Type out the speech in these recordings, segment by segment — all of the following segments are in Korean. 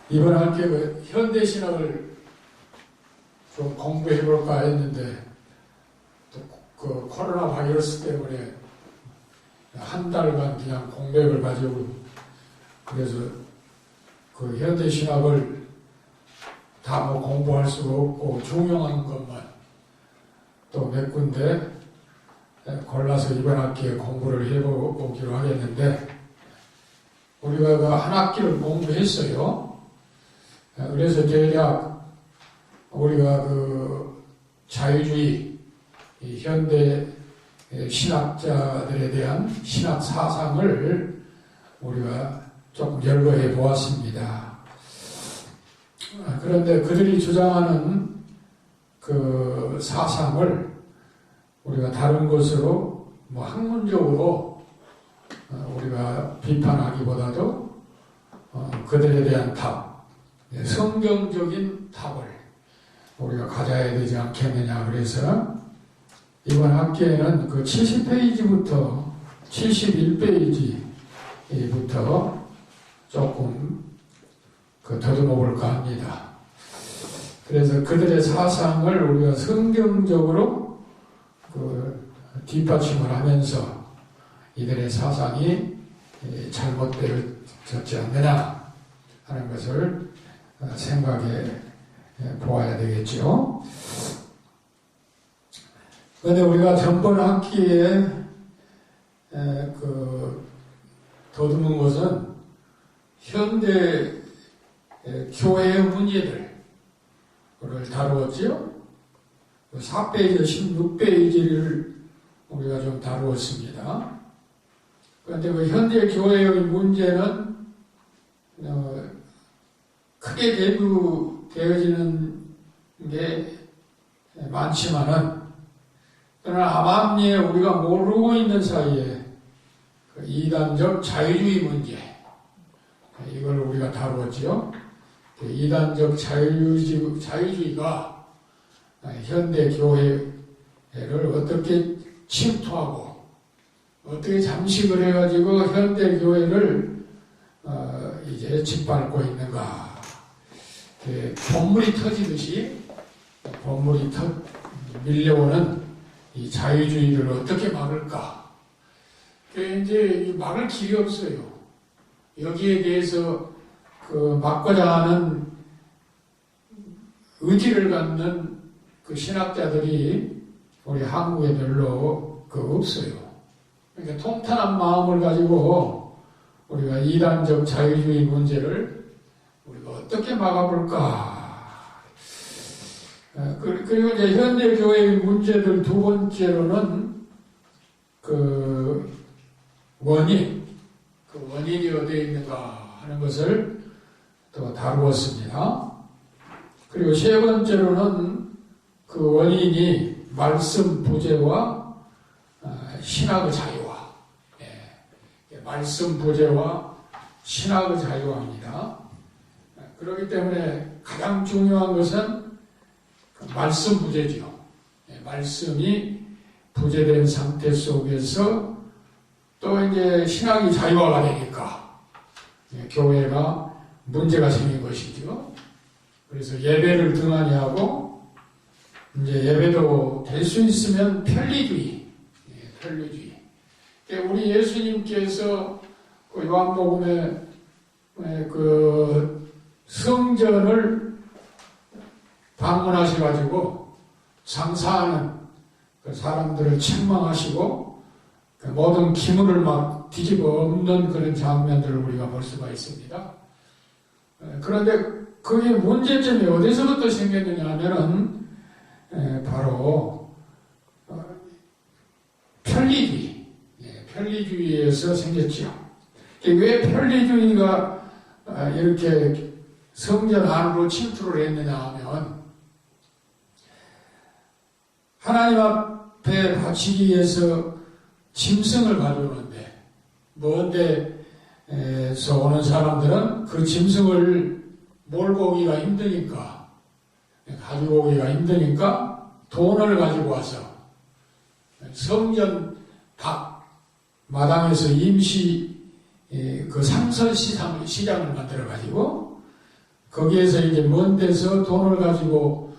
이번 학기에 그 현대신학을 좀 공부해 볼까 했는데 또 그 코로나 바이러스 때문에 한 달간 그냥 공백을 가지고, 그래서 그 현대신학을 다 뭐 공부할 수가 없고 중요한 것만 또 몇 군데 골라서 이번 학기에 공부를 해보기로 하겠는데, 우리가 그 한 학기를 공부했어요. 그래서 대략 우리가 그 자유주의, 이 현대 신학자들에 대한 신학 사상을 우리가 조금 열거해 보았습니다. 그런데 그들이 주장하는 그 사상을 우리가 다른 것으로 뭐 학문적으로 우리가 비판하기보다도 그들에 대한 답, 성경적인 답을 우리가 가져야 되지 않겠느냐. 그래서 이번 학기에는 그 70페이지부터 71페이지부터 조금 더듬어 볼까 합니다. 그래서 그들의 사상을 우리가 성경적으로 뒷받침을 하면서 이들의 사상이 잘못되어졌지 않느냐 하는 것을 생각해 보아야 되겠죠. 그런데 우리가 전번 학기에 더듬은 것은 현대 교회의 문제들을 다루었지요. 4페이지, 16페이지를 우리가 좀 다루었습니다. 그런데 그 현대 교회의 문제는 크게 대두되어지는 게 많지만은, 그러나 암암리에 우리가 모르고 있는 사이에 그 이단적 자유주의 문제, 이걸 우리가 다루었지요. 이단적 자유주의가 현대 교회를 어떻게 침투하고 어떻게 잠식을 해가지고 현대 교회를 이제 짓밟고 있는가. 본물이 밀려오는 이 자유주의를 어떻게 막을까. 이제 막을 길이 없어요. 여기에 대해서 막고자 하는 의지를 갖는 그 신학자들이 우리 한국에 별로 없어요. 그러니까 통탄한 마음을 가지고 우리가 이단적 자유주의 문제를 우리가 어떻게 막아볼까. 그리고 이제 현대 교회의 문제들 두 번째로는 원인이 어디에 있는가 하는 것을 또 다루었습니다. 그리고 세 번째로는 그 원인이 말씀 부재와 신학의 자유화. 말씀 부재와 신학의 자유화입니다. 그렇기 때문에 가장 중요한 것은 말씀 부재죠. 말씀이 부재된 상태 속에서 또 이제 신학이 자유화가 되니까 교회가 문제가 생긴 것이죠. 그래서 예배를 등한히 하고, 이제 예배도 될 수 있으면 편리주의. 우리 예수님께서 그 요한복음에 그 성전을 방문하셔가지고 장사하는 그 사람들을 책망하시고 모든 기물을 막 뒤집어 엎는 그런 장면들을 우리가 볼 수가 있습니다. 그런데 그게 문제점이 어디서부터 생겼느냐 하면은 바로 편리주의에서 생겼지요. 왜 편리주의가 이렇게 성전 안으로 침투를 했느냐 하면, 하나님 앞에 바치기 위해서 짐승을 가져오는데, 먼 데서 오는 사람들은 그 짐승을 몰고 오기가 힘드니까, 가지고 오기가 힘드니까 돈을 가지고 와서 성전 밖 마당에서 임시 그 상설 시장을 만들어가지고 거기에서 이제 먼 데서 돈을 가지고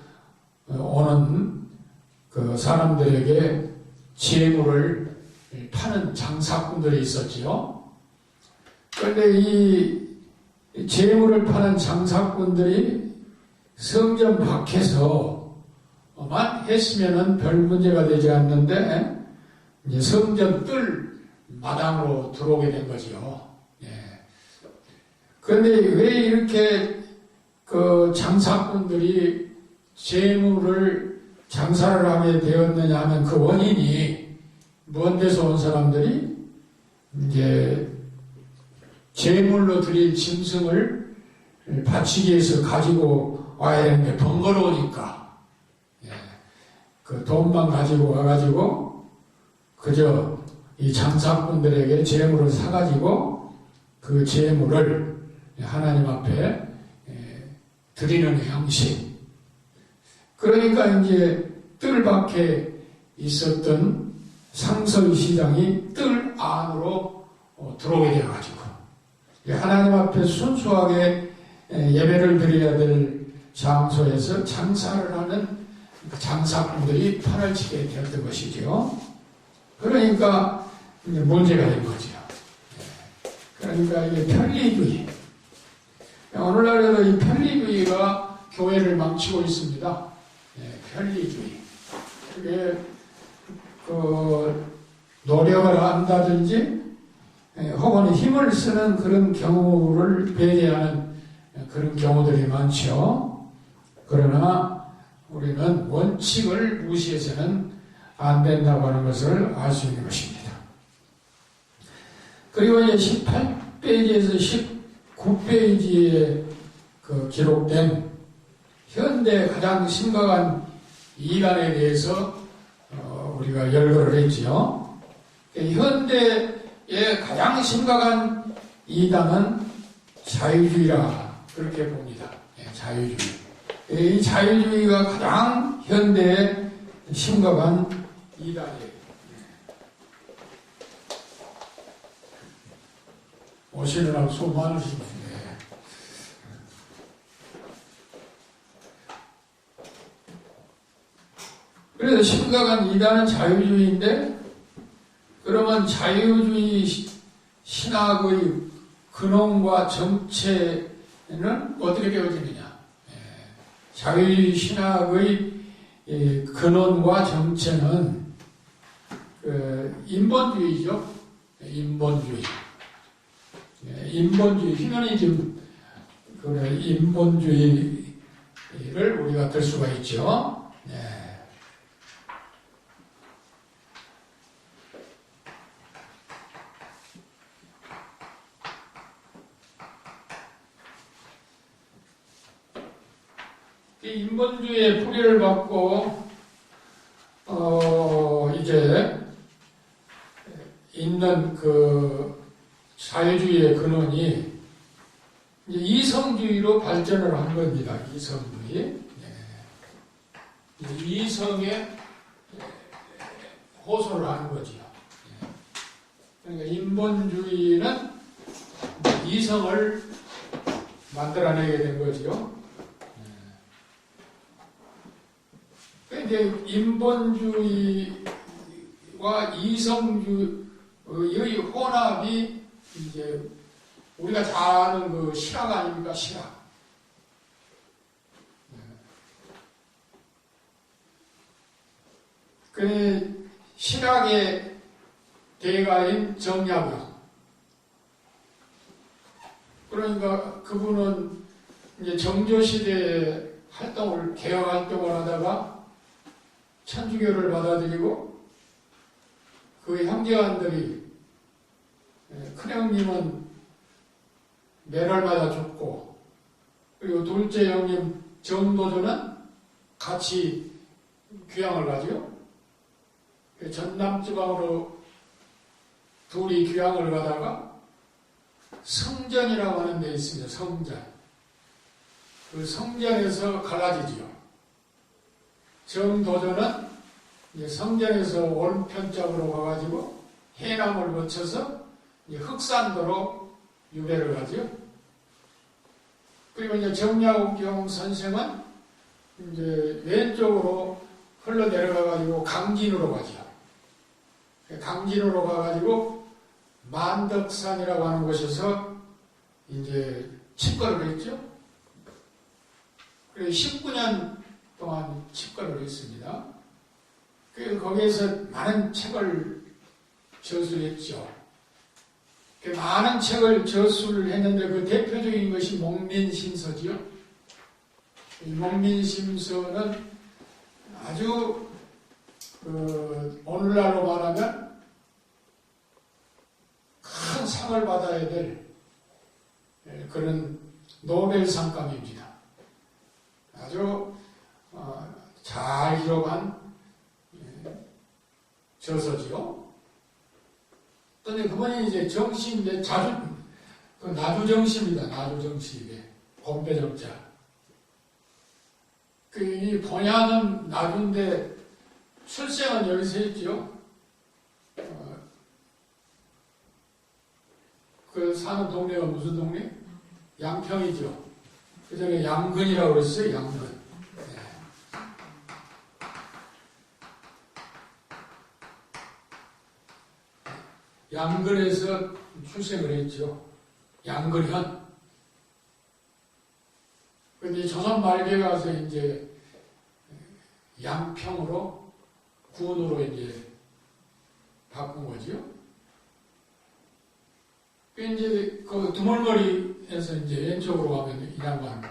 오는 그 사람들에게 재물을 파는 장사꾼들이 있었지요. 그런데 이 재물을 파는 장사꾼들이 성전 밖에서만 했으면은 별 문제가 되지 않는데 이제 성전 뜰 마당으로 들어오게 된 거죠. 예. 그런데 왜 이렇게 그 장사꾼들이 재물을 장사를 하게 되었느냐 하면 그 원인이 먼 데서 온 사람들이 이제 재물로 드릴 짐승을 바치기 위해서 가지고 와야 되는데 번거로우니까 그 돈만 가지고 와가지고 그저 이 장사꾼들에게 재물을 사가지고 그 재물을 하나님 앞에 드리는 형식. 그러니까 이제 뜰 밖에 있었던 상설시장이 뜰 안으로 들어오게 되어가지고 하나님 앞에 순수하게 예배를 드려야 될 장소에서 장사를 하는 장사꾼들이 판을 치게 되었던 것이죠. 그러니까 이제 문제가 된 거죠. 그러니까 이게 편리주의. 오늘날에도 이 편리주의가 교회를 망치고 있습니다. 편리주의. 그게 노력을 한다든지 혹은 힘을 쓰는 그런 경우를 배제하는 그런 경우들이 많죠. 그러나 우리는 원칙을 무시해서는 안 된다고 하는 것을 알 수 있는 것입니다. 그리고 이제 18페이지에서 19페이지에 기록된 현대 가장 심각한 이단에 대해서 우리가 열거를 했지요. 현대의 가장 심각한 이단은 자유주의라 그렇게 봅니다. 자유주의. 이 자유주의가 가장 현대의 심각한 이단이에요. 오시느라고 수고 많으시네요. 그래서 심각한 이단은 자유주의인데, 그러면 자유주의 신학의 근원과 정체는 어떻게 되어지느냐? 자유주의 신학의 근원과 정체는 인본주의죠. 인본주의. 인본주의, 휴머니즘, 인본주의를 우리가 들 수가 있죠. 인본주의의 뿌리를 받고 이제 있는 그 자유주의의 근원이 이제 이성주의로 발전을 한 겁니다. 이성주의. 이성에 호소를 하는 거죠. 그러니까 인본주의는 이성을 만들어내게 된 거죠. 이제 인본주의와 이성주의의 혼합이 이제 우리가 잘 아는 그 실학 아닙니까? 실학. 그 실학의 대가인 정약용. 그러니까 그분은 이제 정조시대에 개혁 활동을 하다가 천주교를 받아들이고 그 형제관들이 큰형님은 매날마다 죽고 그리고 둘째 형님 정도전은 같이 귀향을 가죠. 전남지방으로 둘이 귀향을 가다가 성전이라고 하는 데 있습니다. 성전. 그 성전에서 갈라지지요. 정도전은 이제 성전에서 오른편쪽으로 가가지고 해남을 거쳐서 이제 흑산도로 유배를 가죠. 그리고 이제 정약용 선생은 이제 왼쪽으로 흘러 내려가가지고 강진으로 가죠. 강진으로 가가지고 만덕산이라고 하는 곳에서 이제 칩거를 했죠. 그래서 19년 동안 칩거를 했습니다. 그래서 거기에서 많은 책을 저술했죠. 많은 책을 저술을 했는데 그 대표적인 것이 목민심서지요. 이 목민심서는 아주 오늘날로 말하면 큰 상을 받아야 될 그런 노벨상감입니다. 아주 잘 기록한 저서지요. 또 그분이 이제 정시, 이제 나주정시입니다. 나주정시, 곰배정자. 이 본야는 나주인데 출생은 여기서 했죠. 그 사는 동네가 무슨 동네? 양평이죠. 그 전에 양근이라고 그랬어요, 양근. 양근에서 출생을 했죠. 양근현. 근데 조선 말기에 가서 이제 양평으로 군으로 이제 바꾼 거죠. 그 이제 그 두물머리에서 이제 왼쪽으로 가면 이 양반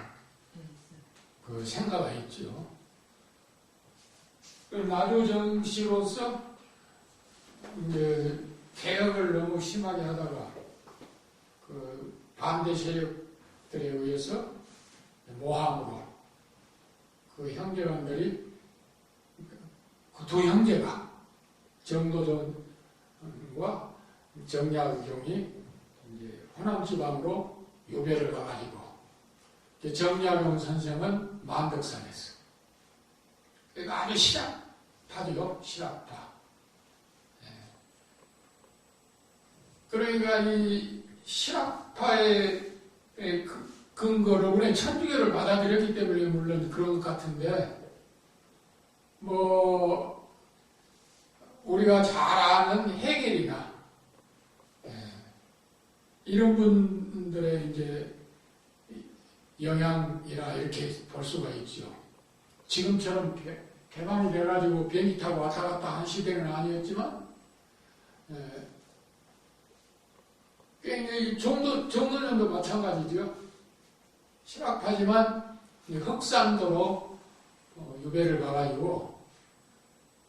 그 생가가 있죠. 그 나주정씨로서 이제 개혁을 너무 심하게 하다가 그 반대 세력들에 의해서 모함으로 그 형제간들이 그 두 형제가 정도전과 정약용이 이제 호남 지방으로 유배를 가가지고 정약용 선생은 만덕산에서 그러니까 아주 실학파죠. 실학파. 그러니까 이 실학파의 근거로 우리는 천주교를 받아들였기 때문에 물론 그런 것 같은데 뭐 우리가 잘 아는 헤겔이나 이런 분들의 이제 영향이라 이렇게 볼 수가 있죠. 지금처럼 개방이 돼가지고 비행기 타고 왔다 갔다 한 시대는 아니었지만 정도전도 마찬가지죠. 실학파지만 흑산도로 유배를 가가지고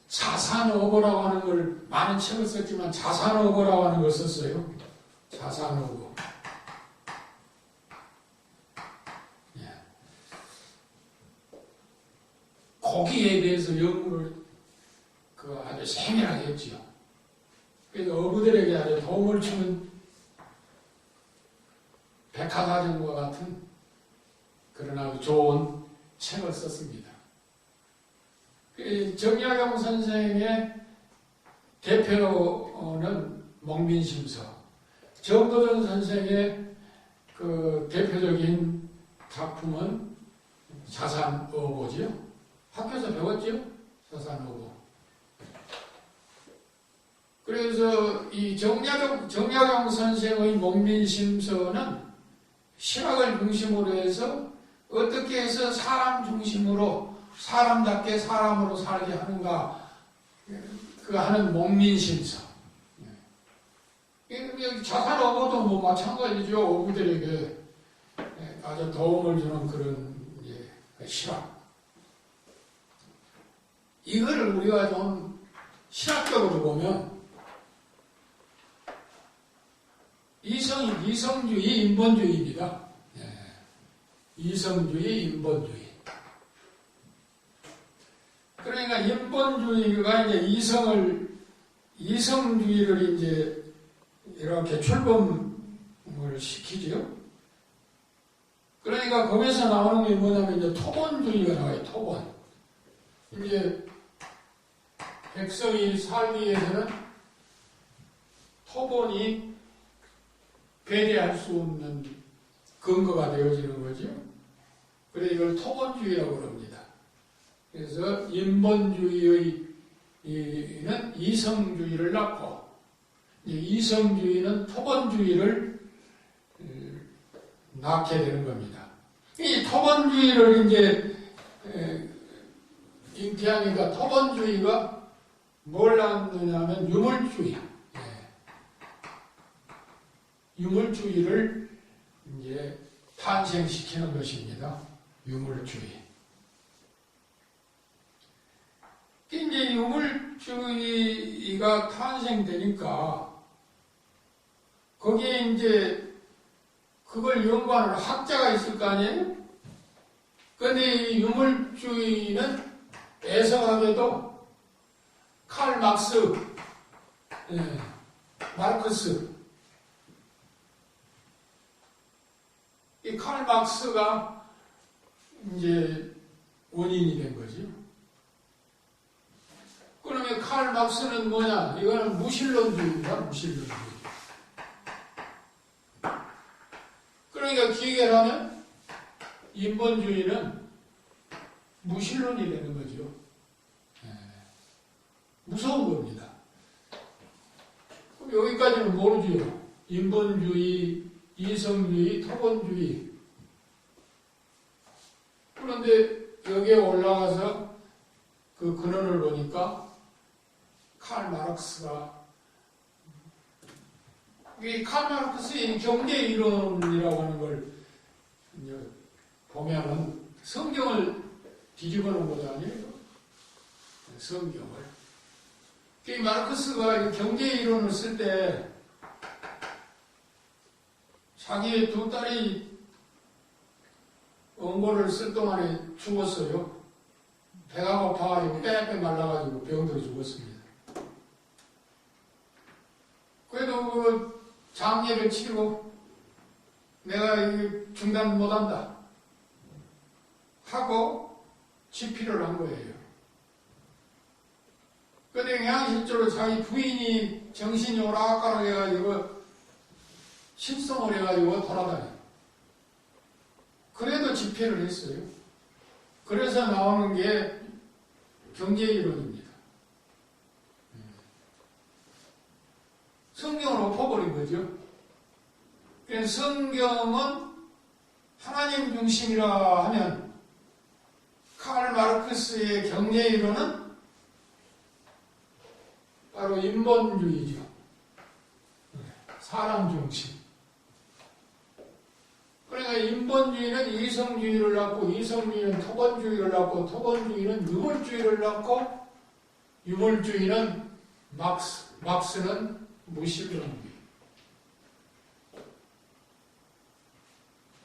자산어고라고 하는 걸 많은 책을 썼지만 자산어고라고 하는 걸 썼어요. 자산어고. 거기에 대해서 연구를 아주 세밀하게 했죠. 그래서 어부들에게 아주 도움을 주는 백화사전과 같은 그런 아주 좋은 책을 썼습니다. 정약용 선생의 대표는 목민심서, 정도전 선생의 그 대표적인 작품은 자산어고지요. 학교에서 배웠죠? 자산어고. 그래서 이 정약용 선생의 목민심서는 실학을 중심으로 해서 어떻게 해서 사람 중심으로 사람답게 사람으로 살게 하는가 그 하는 목민심서. 자산어고도 뭐 마찬가지죠. 어부들에게 아주 도움을 주는 그런 실학. 이거를 우리가 좀 실학적으로 보면 이성주의, 인본주의입니다. 이성주의, 인본주의. 그러니까 인본주의가 이제 이성주의를 이제 이렇게 출범을 시키죠. 그러니까 거기서 나오는 게 뭐냐면 이제 토본주의가 나와요. 토본. 이제 백성이 살기 위해서는 토본이 배제할 수 없는 근거가 되어지는 거죠. 그래서 이걸 토본주의라고 그럽니다. 그래서 인본주의는 이성주의를 낳고 이성주의는 토본주의를 낳게 되는 겁니다. 이 토본주의를 이제 잉태하니까 토본주의가 뭘 낳느냐면 유물주의. 유물주의를 이제 탄생시키는 것입니다. 유물주의. 이제 유물주의가 탄생되니까 거기에 이제 그걸 연구하는 학자가 있을 거 아니에요? 근데 이 유물주의는 애석하게도 칼 막스, 마르크스, 이 칼 막스가 이제 원인이 된 거죠. 그러면 칼 막스는 뭐냐? 이거는 무신론주의입니다. 무신론주의. 그러니까 기계를 하면 인본주의는 무신론이 되는 거죠. 무서운 겁니다. 그럼 여기까지는 모르죠. 인본주의, 이성주의, 토본주의. 그런데 여기에 올라가서 그 근원을 보니까 칼 마르크스가 이 칼 마르크스의 경제 이론이라고 하는 걸 보면은 성경을 뒤집어 놓은 것 아니에요? 성경을. 이 마르크스가 경제 이론을 쓸 때 자기의 두 딸이 원고를 쓸 동안에 죽었어요. 배가 고파가지고 빼빼 말라가지고 병들어 죽었습니다. 그래도 그 장례를 치르고 내가 중단 못한다 하고 집필을 한 거예요. 그런데 그냥 실제로 자기 부인이 정신이 오락가락 해가지고 실성을 해가지고 돌아다녀요. 그래도 집필을 했어요. 그래서 나오는 게 경제이론입니다. 성경을 엎어버린 거죠. 그래서 성경은 하나님 중심이라 하면 칼 마르크스의 경제이론은 바로 인본주의죠. 사람 중심. 그러니까 인본주의는 이성주의를 낳고 이성주의는 토본주의를 낳고 토본주의는 유물주의를 낳고 유물주의는 막스는 무신론주의.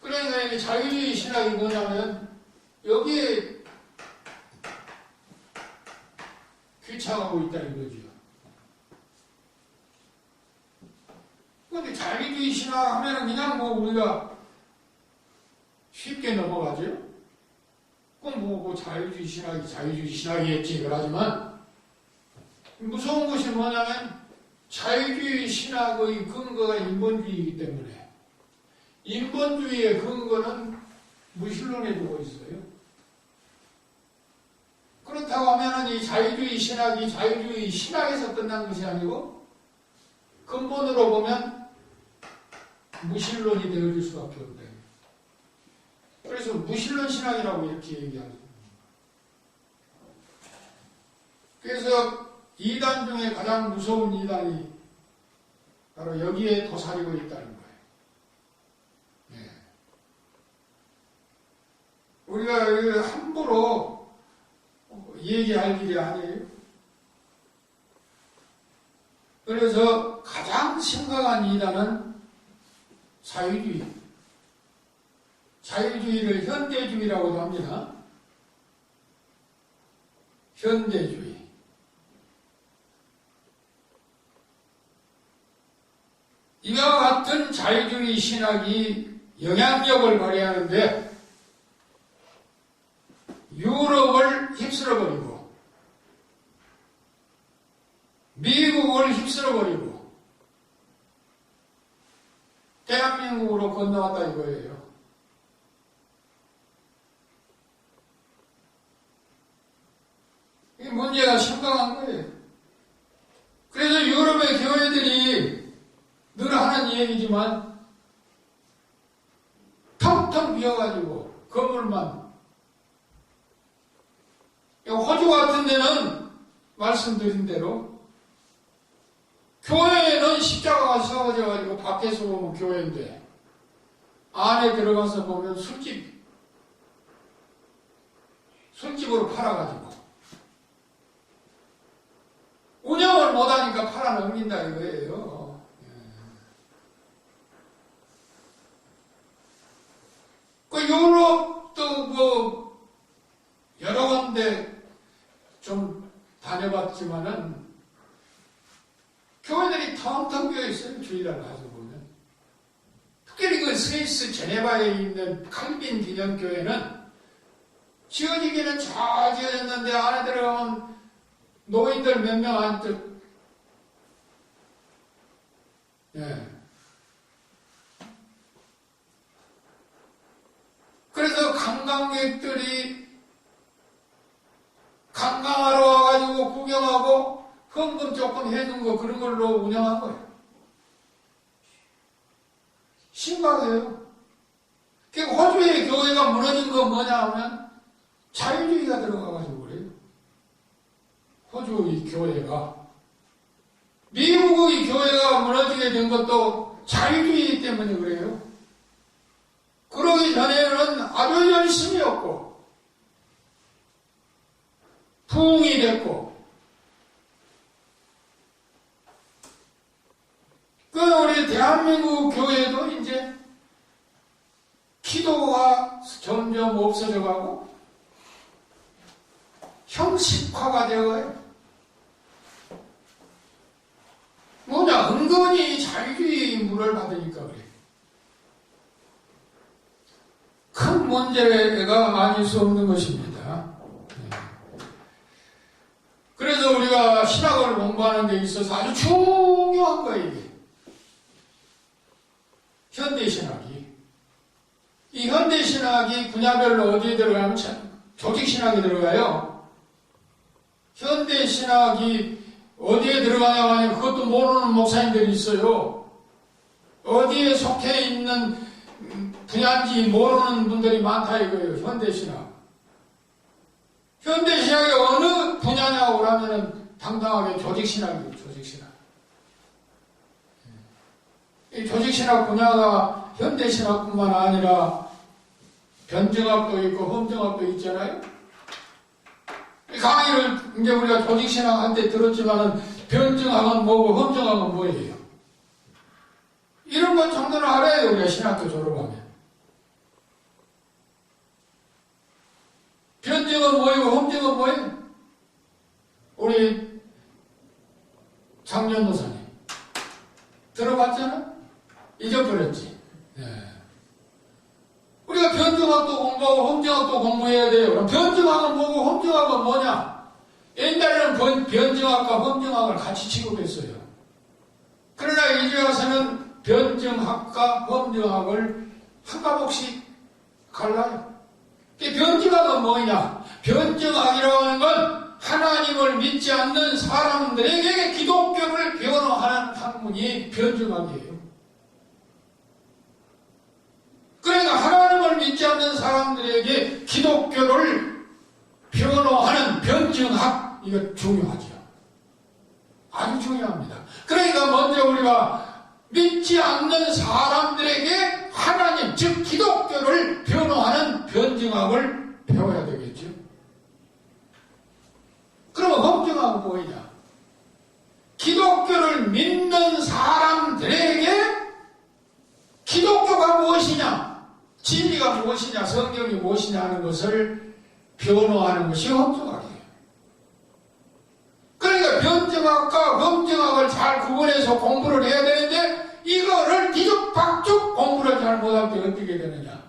그러니까 이 자유주의 신학이 뭐냐면 여기에 귀착하고 있다는 거죠. 그런데 자유주의 신학 하면은 그냥 뭐 우리가 쉽게 넘어가죠. 그럼 뭐 자유주의 신학이겠지 그러지만 무서운 것이 뭐냐면 자유주의 신학의 근거가 인본주의이기 때문에 인본주의의 근거는 무신론에 두고 있어요. 그렇다고 하면 이 자유주의 신학이 자유주의 신학에서 끝난 것이 아니고 근본으로 보면 무신론이 되어질 수밖에 없다. 그래서 무신론 신학이라고 이렇게 얘기합니다. 그래서 이단 중에 가장 무서운 이단이 바로 여기에 도사리고 있다는 거예요. 네. 우리가 함부로 얘기할 일이 아니에요. 그래서 가장 심각한 이단은 자유주의. 자유주의를 현대주의라고도 합니다. 현대주의. 이와 같은 자유주의 신학이 영향력을 발휘하는데 유럽을 휩쓸어버리고 미국을 휩쓸어버리고 대한민국으로 건너왔다 이거예요. 이 문제가 심각한 거예요. 그래서 유럽의 교회들이 늘 하는 얘기지만 텅텅 비어가지고 건물만. 호주 같은 데는 말씀드린 대로 교회는 십자가가 세워져가지고 밖에서 보면 교회인데 안에 들어가서 보면 술집으로 팔아가지고 운영을 못하니까 팔아넘긴다 이거예요. 그 유럽도 뭐 여러 군데 좀 다녀봤지만은 교회들이 텅텅 비어 있어요. 주일날 가서 보면. 특별히 그 스위스 제네바에 있는 칼빈 기념교회는 지어지기는 잘 지어졌는데 안에 들어가면 노인들 몇 명 앉듯. 예. 그래서 관광객들이 관광하러 와가지고 구경하고 헌금 조금 해준 거 그런 걸로 운영한 거예요. 심각해요. 호주의 교회가 무너진 건 뭐냐 하면 자유주의가 들어가가지고 그래요. 호주의 교회가. 미국의 교회가 무너지게 된 것도 자유주의 때문에 그래요. 그러기 전에는 아주 열심히 했고 부흥이 됐고 그 우리 대한민국 교회도 이제 기도가 점점 없어져 가고 형식화가 되어요. 뭐냐, 은근히 자유주의 물을 받으니까 그래. 큰 문제가 아닐 수 없는 것입니다. 그래서 우리가 신학을 공부하는 데 있어서 아주 중요한 거예요, 이게. 현대신학이. 이 현대신학이 분야별로 어디에 들어가면 조직신학이 들어가요. 현대신학이 어디에 들어가냐고 하면 그것도 모르는 목사님들이 있어요. 어디에 속해 있는 분야인지 모르는 분들이 많다 이거예요. 현대신학. 현대신학이 어느 분야냐고 하면은 당당하게 조직신학이에요. 조직신학. 이 조직신학 분야가 현대신학뿐만 아니라 변증학도 있고 험증학도 있잖아요. 강의를 이제 우리가 조직신학한테 들었지만은 변증학은 뭐고 험증학은 뭐예요? 이런 것 정도는 알아야 돼요. 우리가 신학교 졸업하면. 변증은 뭐이고 험증은 뭐예요? 우리 장년도사님 들어봤잖아? 잊어버렸지. 네. 우리가 변증학도 공부하고 험증학도 공부해야 돼요. 그럼 변증학은 뭐고 험증학은 뭐냐? 옛날에는 변증학과 험증학을 같이 취급했어요. 그러나 이제 와서는 변증학과 험증학을 한 과목씩 갈라요. 변증학은 뭐냐? 변증학이라고 하는 건 하나님을 믿지 않는 사람들에게 기독교를 변호하는 학문이 변증학이에요. 그러니까 하나님을 믿지 않는 사람들에게 기독교를 변호하는 변증학, 이거 중요하죠. 아주 중요합니다. 그러니까 먼저 우리가 믿지 않는 사람들에게 하나님, 즉 기독교를 변호하는 변증학을 배워야 되겠죠. 그러면 험증학은 뭐냐? 기독교를 믿는 사람들에게 기독교가 무엇이냐? 진리가 무엇이냐, 성경이 무엇이냐 하는 것을 변호하는 것이 험증학이에요. 그러니까 변증학과 험증학을 잘 구분해서 공부를 해야 되는데 이거를 뒤죽박죽 공부를 잘 못할 때 어떻게 되느냐?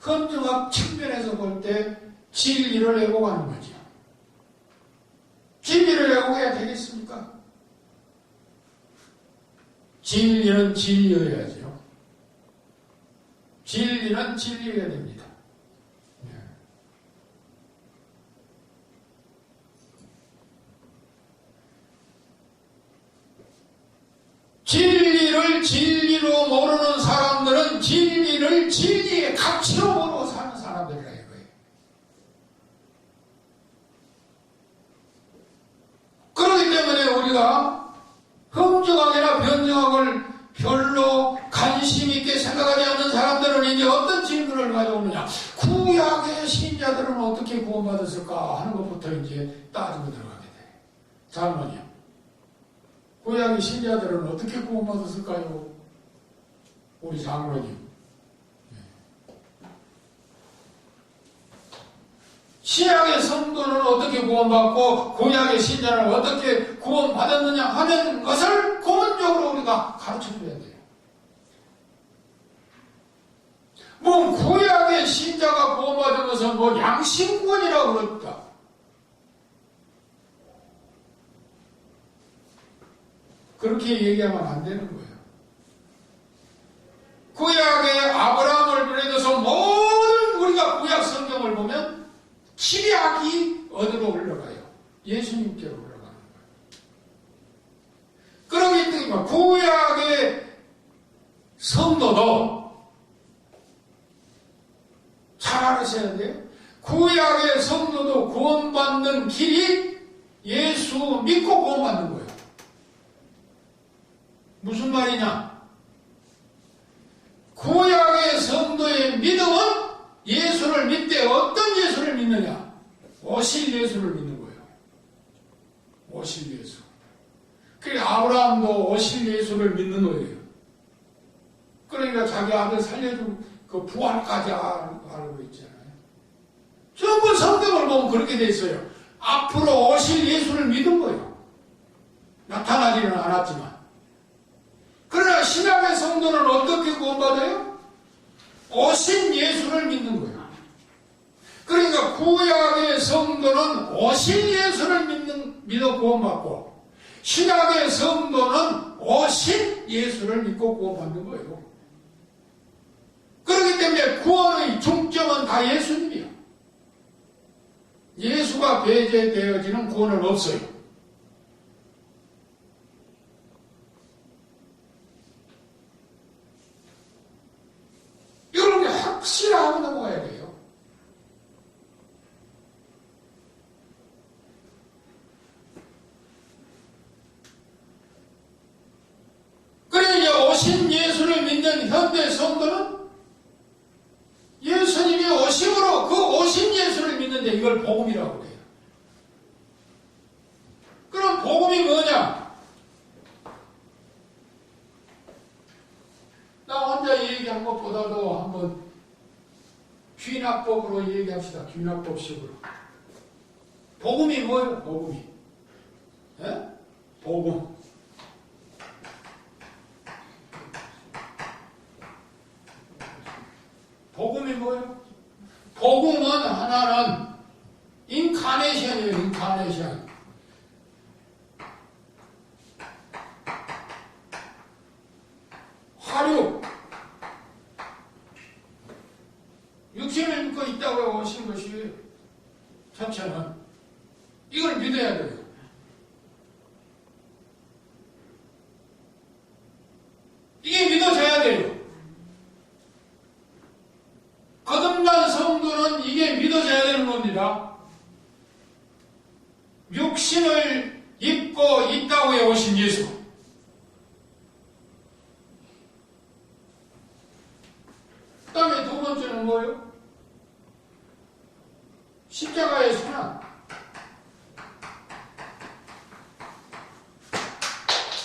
험증학 측면에서 볼 때 진리를 왜곡하는 거죠. 진리를 왜곡해야 되겠습니까? 진리는 진리여야죠. 진리는 진리여야 됩니다. 진리를 진리로 모르는 사람들은 진리를 진리의 가치로 모르고 사는 사람들이라 이거예요. 그렇기 때문에 우리가 흥정학이나 변정학을 별로 관심 있게 생각하지 않는 사람들은 이제 어떤 질문을 가져오느냐. 구약의 신자들은 어떻게 구원받았을까 하는 것부터 이제 따지고 들어가게 돼요. 잠깐만요. 구약의 신자들은 어떻게 구원받았을까요? 우리 장로님. 신약의 성도는 어떻게 구원받고 구약의 신자는 어떻게 구원받았느냐 하는 것을 근본적으로 우리가 가르쳐줘야 돼요. 뭐 구약의 신자가 구원받은 것은 뭐 양심구원이라고 그랬다. 그렇게 얘기하면 안 되는 거예요. 구약의 아브라함을 비롯해서 모든 우리가 구약 성경을 보면 기약이 어디로 올라가요? 예수님께로 올라가는 거예요. 그러기 때문에 구약의 성도도 잘 알으셔야 돼요. 구약의 성도도 구원받는 길이 예수 믿고 구원받는 거예요. 무슨 말이냐? 구약의 성도의 믿음은 예수를 믿되 어떤 예수를 믿느냐? 오실 예수를 믿는 거예요. 오실 예수. 그러니까 아브라함도 오실 예수를 믿는 거예요. 그러니까 자기 아들 살려준 그 부활까지 알고 있잖아요. 전부 성경을 보면 그렇게 돼 있어요. 앞으로 오실 예수를 믿은 거예요. 나타나지는 않았지만. 그러나 신약의 성도는 어떻게 구원받아요? 오신 예수를 믿는 거예요. 그러니까 구약의 성도는 오신 예수를 믿어 구원받고 신약의 성도는 오신 예수를 믿고 구원받는 거예요. 그렇기 때문에 구원의 중점은 다 예수님이에요. 예수가 배제되어지는 구원은 없어요. 이걸 확실하게 넘어가야 돼요. 그래 이제 오신 예수를 믿는 현대 성도는 예수님이 오심으로 그 오신 예수를 믿는데 이걸 복음이라고 해요. 그럼 복음이 뭐냐? 나 혼자 얘기한 것보다도 한번 귀납법으로 얘기합시다. 귀납법식으로. 복음이 뭐예요? 복음이. 예? 복음. 복음이 뭐예요? 복음은 하나는 인카네이션이에요. 인카네이션. 화류. 육신을 믿고 있다고 오신 것이 전체는 이걸 믿어야 돼요. 이게 믿어져야 돼요. 거듭난 성도는 이게 믿어져야 되는 겁니다. 육신을 입고 있다고 해 오신 예수. 그 다음에 두 번째는 뭐예요? 십자가의 순환.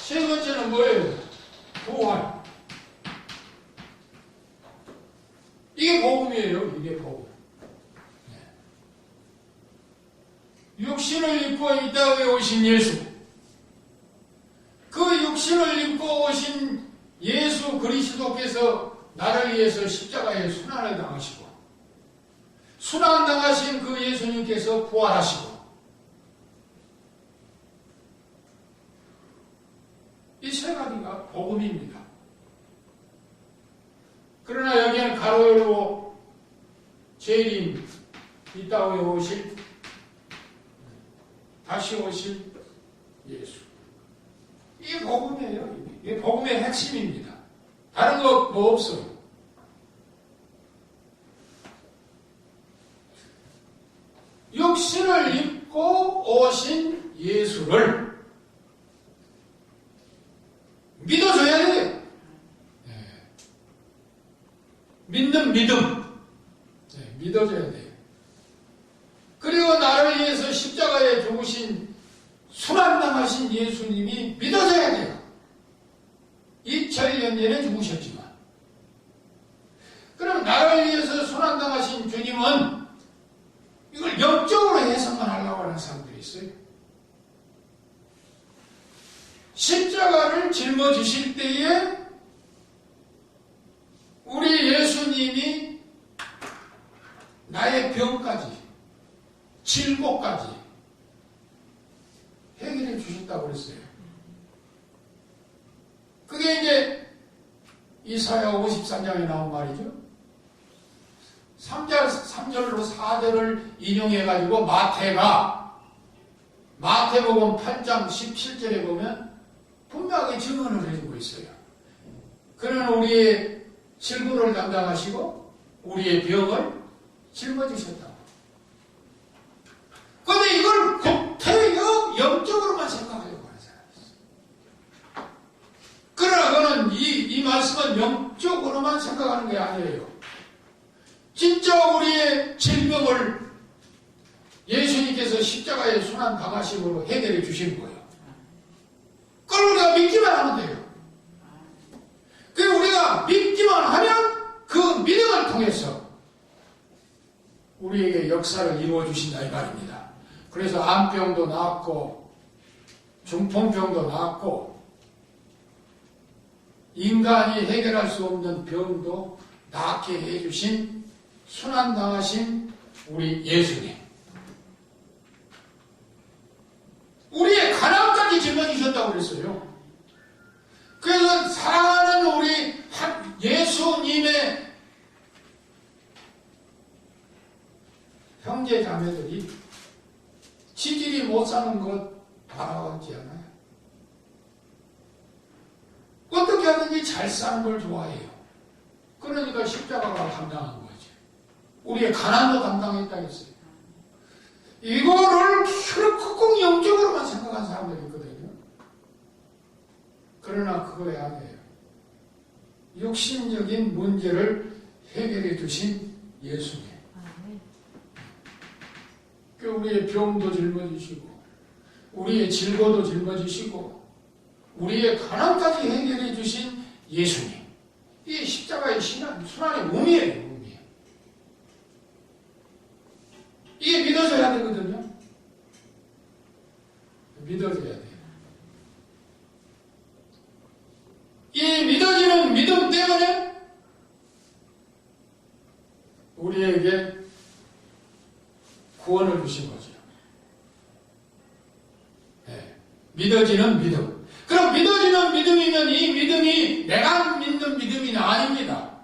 세 번째는 뭐예요? 부활. 이게 복음이에요. 이게 복음. 육신을 입고 이 땅에 오신 예수. 그 육신을 입고 오신 예수 그리스도께서 나를 위해서 십자가에 순환을 당하시고 순환 당하신 그 예수님께서 부활하시고 이 세 가지가 복음. 복음입니다. 그러나 여기에는 가로 열고 재림, 이따 후에 오실, 다시 오실 예수. 이게 복음이에요. 이게 복음의 핵심입니다. 다른 거 뭐 없어요. 육신을 입고 오신 예수를 믿어줘야 돼요. 믿는 믿음. 믿어줘야 돼요. 그리고 나를 위해서 십자가에 죽으신 순환당하신 예수님이 믿어져야 돼요. 2000년 전에 죽으셨지만. 그럼 나를 위해서 순환당하신 주님은 이걸 영적으로 해석만 하려고 하는 사람들이 있어요. 십자가를 짊어지실 때에 우리 예수님이 나의 병까지, 질고까지 해결해 주셨다고 그랬어요. 그게 이제 이사야 53장에 나온 말이죠. 3절로 4절을 인용해가지고 마태복음 8장 17절에 보면 분명하게 증언을 해주고 있어요. 그는 우리의 질고를 담당하시고 우리의 병을 짊어지셨다고. 그런데 이걸 구태여 영적으로만 생각하려고 하는 사람이 있어요. 그러나 그는 이 말씀은 영적으로만 생각하는 게 아니에요. 진짜 우리의 질병을 예수님께서 십자가의 순환 당하심으로 해결해 주시는 거예요. 그걸 우리가 믿기만 하면 돼요. 그래서 우리가 믿기만 하면 그 믿음을 통해서 우리에게 역사를 이루어 주신다 이 말입니다. 그래서 암병도 나았고 중풍병도 나았고 인간이 해결할 수 없는 병도 낫게 해주신 순환당하신 우리 예수님. 우리의 가난까지 짊어지셨다고 그랬어요. 그래서 사랑하는 우리 예수님의 형제 자매들이 지질이 못 사는 것 바라지 않아요. 어떻게 하든지 잘 사는 걸 좋아해요. 그러니까 십자가가 감당한 거죠. 우리의 가난도 감당했다 했어요. 이거를 꼭 영적으로만 생각한 사람들이 있거든요. 그러나 그거에 아니에요. 육신적인 문제를 해결해 주신 예수님. 우리의 병도 짊어지시고 우리의 질고도 짊어지시고 우리의 가난까지 해결해 주신 예수님. 이게 십자가의 순환의 의미예요. 이게 믿어져야 되거든요. 믿어져야 돼요. 이 믿어지는 믿음 때문에 우리에게 구원을 주신 거죠. 네. 믿어지는 믿음. 그럼 믿어지는 믿음이면 이 믿음이 내가 믿는 믿음이 아닙니다.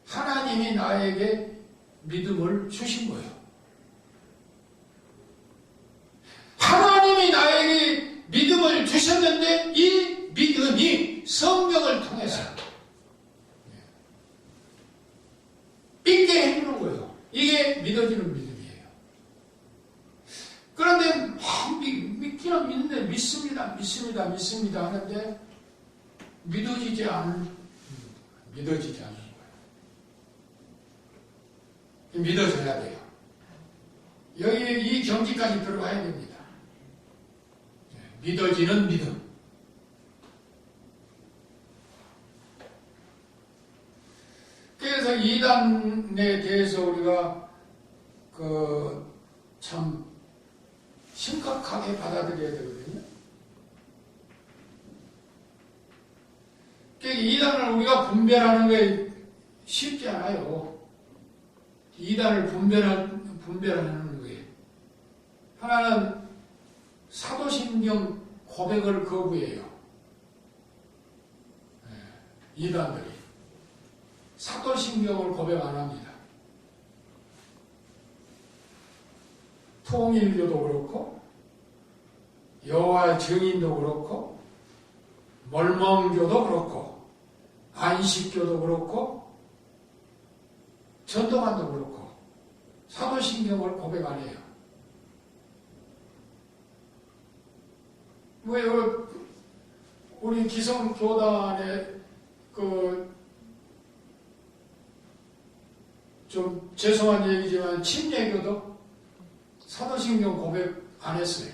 하나님이 나에게 믿음을 주신 거예요. 하나님이 나에게 믿음을 주셨는데 이 믿음이 성경을 통해서 믿게 해주는 거예요. 이게 믿어지는 믿음이에요. 그런데 믿기는 믿는데 믿습니다 하는데 믿어지지 않는 거예요. 믿어져야 돼요. 여기 이 경지까지 들어가야 됩니다. 믿어지는 믿음. 그래서 이단에 대해서 우리가 참 심각하게 받아들여야 되거든요. 이단을 우리가 분별하는 게 쉽지 않아요. 이단을 분별하는 거예요. 하나는 사도신경 고백을 거부해요. 이단들이 사도신경을 고백 안 합니다. 통일교도 그렇고 여호와의 증인도 그렇고 몰몬교도 그렇고 안식교도 그렇고 전도관도 그렇고 사도신경을 고백 안 해요. 뭐 우리 기성교단의 좀 죄송한 얘기지만 침례교도 사도신경 고백 안 했어요.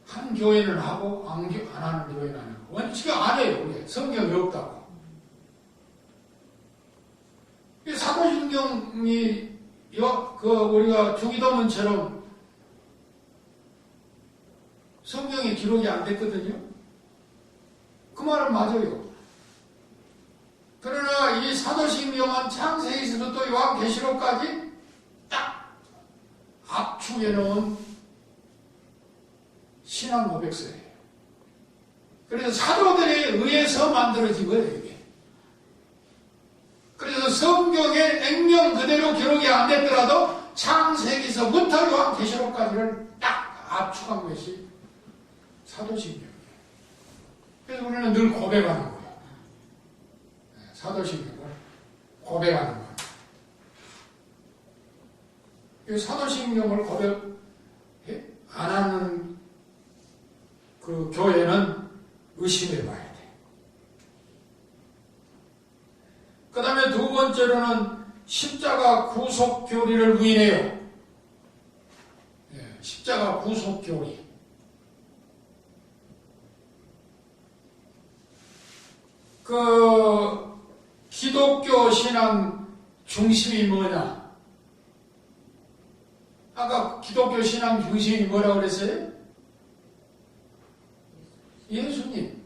한 교회는 하고 안 하는 교회는 안 하고 원칙이 안 해요. 우리 성경이 없다고. 사도신경이 우리가 주기도문처럼 성경에 기록이 안 됐거든요. 그 말은 맞아요. 그러나 이 사도신경은 창세기에서부터 요한계시록까지 딱 압축해 놓은 신앙 고백서예요. 그래서 사도들에 의해서 만들어진 거예요, 이게. 그래서 성경에 액면 그대로 기록이 안 됐더라도 창세기서부터 요한계시록까지를 딱 압축한 것이 사도신경이에요. 그래서 우리는 늘 고백하는 거예요. 사도신경을 고백하는 거예요. 이 사도신경을 고백 안 하는 그 교회는 의심해 봐야 돼. 그 다음에 두 번째로는 십자가 구속 교리를 부인해요. 십자가 구속 교리. 기독교 신앙 중심이 뭐냐? 아까 기독교 신앙 중심이 뭐라고 그랬어요? 예수님.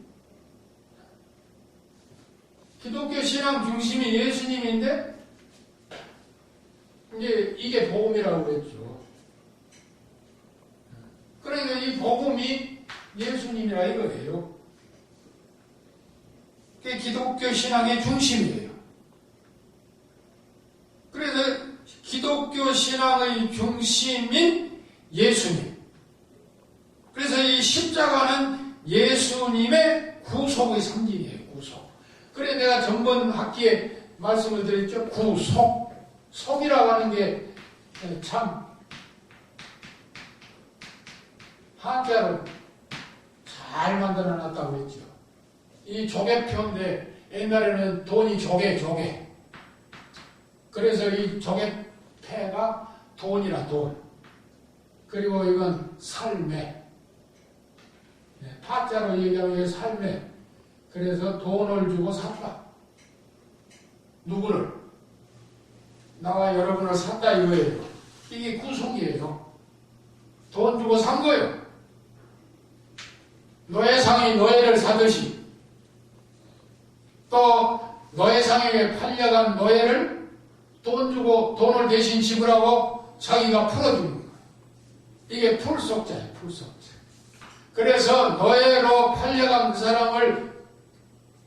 기독교 신앙 중심이 예수님인데, 이제 이게 복음이라고 그랬죠. 그러니까 이 복음이 예수님이라 이거예요. 그게 기독교 신앙의 중심이에요. 그래서 기독교 신앙의 중심인 예수님. 그래서 이 십자가는 예수님의 구속의 상징이에요. 구속. 그래 내가 전번 학기에 말씀을 드렸죠. 구속. 속이라고 하는 게 참 한자로 잘 만들어 놨다고 했죠. 이 조개표인데 옛날에는 돈이 조개. 그래서 이 조개패가 돈이라 돈. 그리고 이건 살매. 파자로 얘기하면 이게 살매. 그래서 돈을 주고 샀다. 누구를? 나와 여러분을 샀다 이거예요. 이게 구속이에요. 돈 주고 산 거예요. 노예상이 노예를 사듯이 또 노예상에게 팔려간 노예를 돈 주고 돈을 대신 지불하고 자기가 풀어주는 거예요. 이게 풀속자예요. 풀속자. 그래서 노예로 팔려간 그 사람을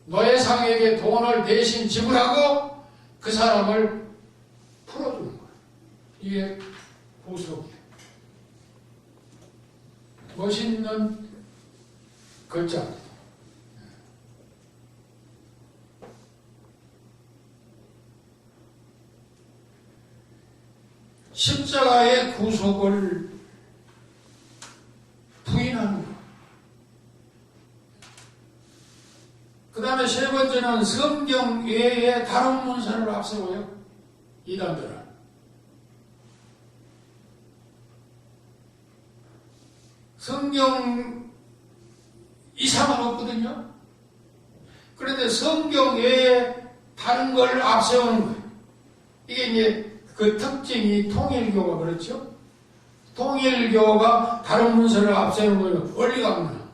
노예상에게 돈을 대신 지불하고 그 사람을 풀어주는 거예요. 이게 구속이에요. 멋있는 글자입니다. 십자가의 구속을 부인하는 것. 그 다음에 세 번째는 성경 외에 다른 문서를 앞세워요. 이단들은. 성경 이상은 없거든요. 그런데 성경 외에 다른 걸 앞세우는 거예요. 이게 이제 그 특징이 통일교가 그렇죠. 통일교가 다른 문서를 앞세우는 거예요. 원리강론.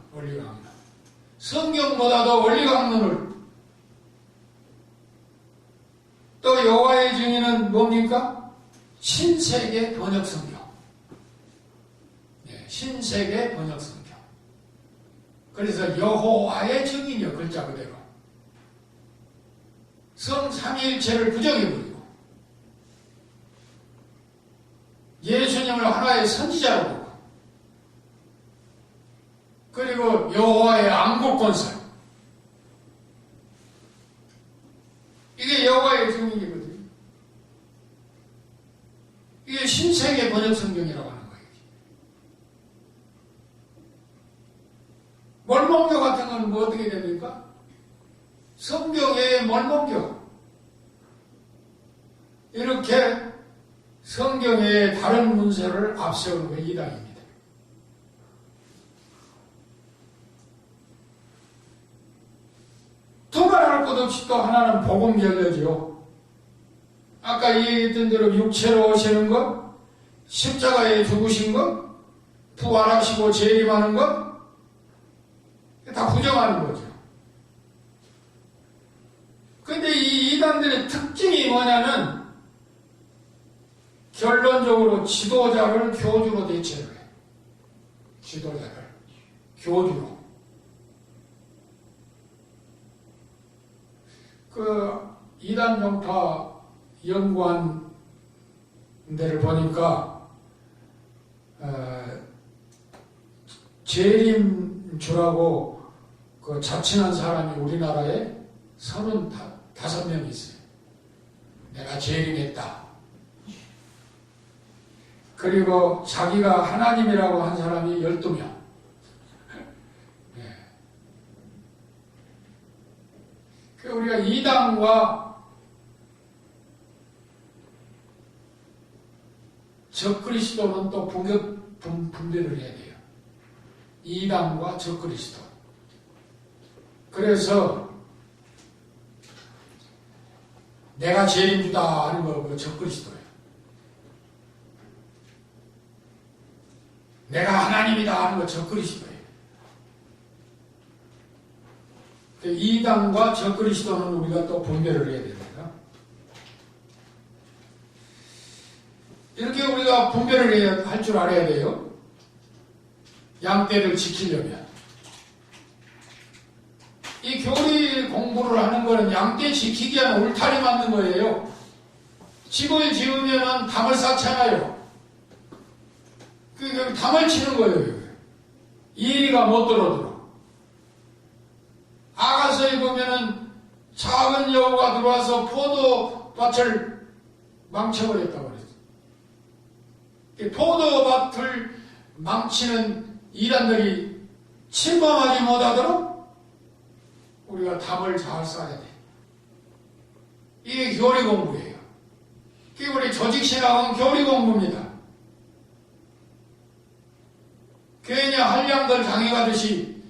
성경보다도 원리강론을. 또 여호와의 증인은 뭡니까? 신세계 번역성경. 신세계 번역성경. 그래서 여호와의 증인이요, 글자 그대로. 성삼위일체를 부정해버리고 예수님을 하나의 선지자로 보고 그리고 여호와의 안국권설. 이게 여호와의 증인이거든요. 이게 신세계 번역성경이라고 하는 거예요. 멀몽교 같은 건 뭐 어떻게 됩니까? 성경의 멀몽교. 이렇게 성경의 다른 문서를 앞세우는 게 이단입니다. 두말할 것 없이 또 하나는 복음전려지요. 아까 얘기했던 대로 육체로 오시는 것, 십자가에 죽으신 것, 부활하시고 재림하는 것, 다 부정하는 거죠. 근데 이 이단들의 특징이 뭐냐면 결론적으로 지도자를 교주로 대체를 해요. 지도자를 교주로. 그 이단 종파 연구한 데를 보니까 재림주라고 그 자칭한 사람이 우리나라에 35명 있어요. 내가 재림했다. 그리고 자기가 하나님이라고 한 사람이 12명. 네. 우리가 이단과 적그리스도는 또 분별을 해야 돼요. 이단과 적그리스도. 그래서 내가 재림주다 하는 거 그 적그리스도예요. 내가 하나님이다 하는 거 적그리스도예요. 이단과 적그리스도는 우리가 또 분별을 해야 됩니다. 이렇게 우리가 분별을 할 줄 알아야 돼요. 양떼를 지키려면. 이 교리 공부를 하는 거는 양떼 지키기 위한 울타리 만든 거예요. 집을 지으면 담을 쌓잖아요. 그 담을 치는 거예요. 이리가 못 들어들어. 아가서에 보면은 작은 여우가 들어와서 포도밭을 망쳐버렸다고 그랬어요. 포도밭을 망치는 이단들이 침범하지 못하도록 우리가 담을 잘 쌓아야 돼. 이게 교리 공부예요. 이게 우리 조직신학은 교리 공부입니다. 괜히 한량들 당해가듯이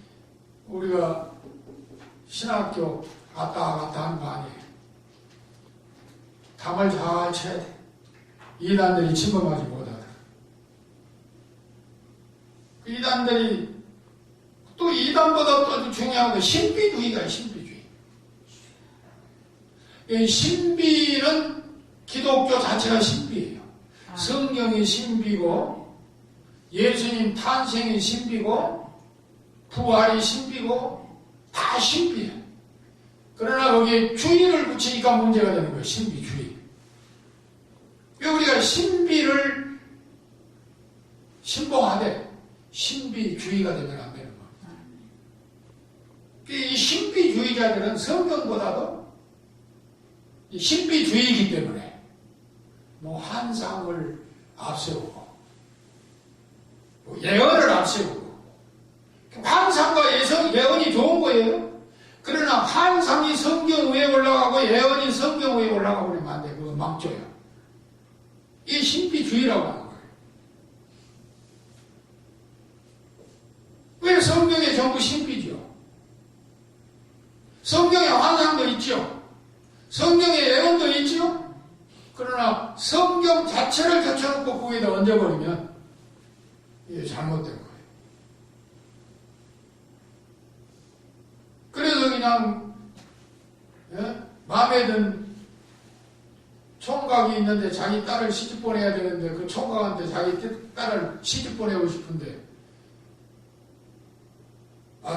우리가 신학교 갔다 갔다 하는 거 아니에요. 담을 잘 쳐야 돼. 이단들이 침범하지 못하도록. 이단들이 또 이단보다 또 중요한 건 신비주의다. 신비주의. 이 신비는 기독교 자체가 신비예요. 성경이 신비고 예수님 탄생이 신비고 부활이 신비고 다 신비예요. 그러나 거기에 주의를 붙이니까 문제가 되는 거예요. 신비주의. 우리가 신비를 신봉하되 신비주의가 되면 안 되는 거예요. 이 신비주의자들은 성경보다도 신비주의이기 때문에 뭐 환상을 앞세우고 뭐 예언을 앞세우고 환상과 예언이 좋은 거예요. 그러나 환상이 성경 위에 올라가고 예언이 성경 위에 올라가고 그러면 안 돼. 그거 망조예요. 이게 신비주의라고 하는 거예요. 왜 성경에 전부 신비죠? 성경에 환상도 있죠. 성경에 예언도 있죠. 그러나 성경 자체를 겹쳐놓고 거기다 얹어버리면 이게 잘못된 거예요. 그래서 그냥 마음에 든 총각이 있는데 자기 딸을 시집 보내야 되는데 그 총각한테 자기 딸을 시집 보내고 싶은데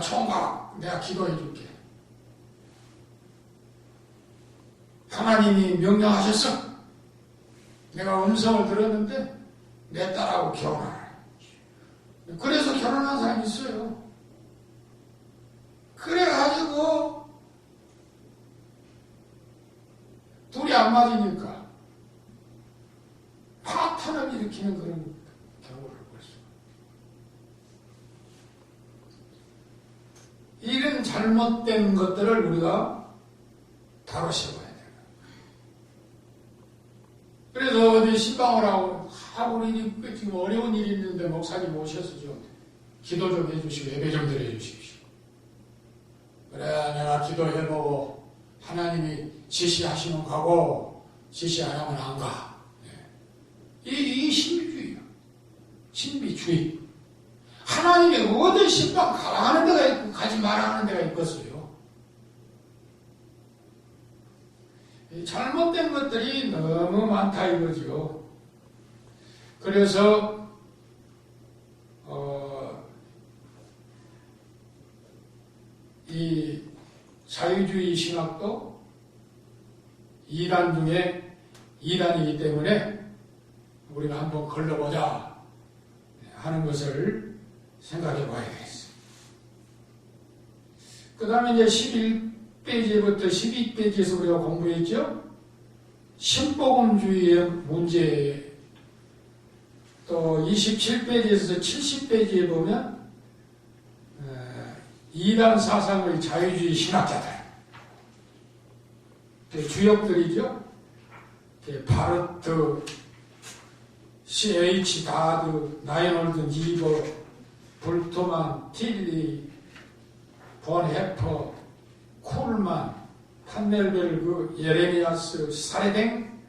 총각, 내가 기도해 줄게. 하나님이 명령하셨어. 내가 음성을 들었는데 내 딸하고 결혼하라. 그래서 결혼한 사람이 있어요. 그래가지고 둘이 안 맞으니까 파탄을 일으키는 그런 경우를 볼 수. 이런 잘못된 것들을 우리가 다루셔봐야 돼요. 그래서 어디 신방을 하고 우리 지금 어려운 일이 있는데 목사님 오셔서 좀 기도 좀 해주시고 예배 좀 드려주십시오. 그래, 내가 기도해보고 하나님이 지시하시면 가고 지시 안 하면 안 가. 이 신비주의야. 신비주의. 하나님이 어디 신방 가라 하는 데가 있고 가지 마라 하는 데가 있겠어요. 잘못된 것들이 너무 많다 이거죠. 그래서 이 자유주의 신학도 이단 중에 이단이기 때문에 우리가 한번 걸러보자 하는 것을 생각해 봐야 되겠어요. 그 다음에 이제 11페이지부터 12페이지에서 우리가 공부했죠. 신복음주의의 문제, 또 27페이지에서 70페이지에 보면 이단 사상의 자유주의 신학자들, 주역들이죠. 바르트, C.H. 다드, 나이놀드 니버, 불토만, 틸리, 본 해퍼, 콜만, 판넬베르그, 예레미야스, 사레댕,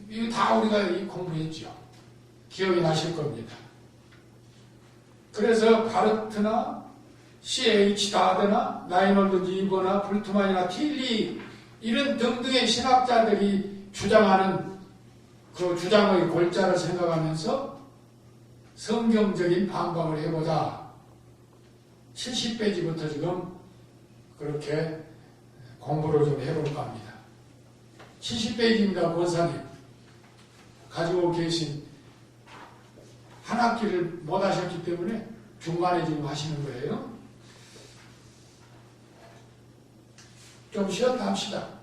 이거 다 우리가 공부했죠. 기억이 나실 겁니다. 그래서 바르트나 C.H. 다드나 나이놀드 니버나 불토만이나 틸리 이런 등등의 신학자들이 주장하는 그 주장의 골자를 생각하면서 성경적인 반박을 해보자. 70페이지부터 지금 그렇게 공부를 좀 해볼까 합니다. 70페이지입니다. 권사님 가지고 계신 한 학기를 못 하셨기 때문에 중간에 지금 하시는 거예요. 좀 쉬었다 합시다.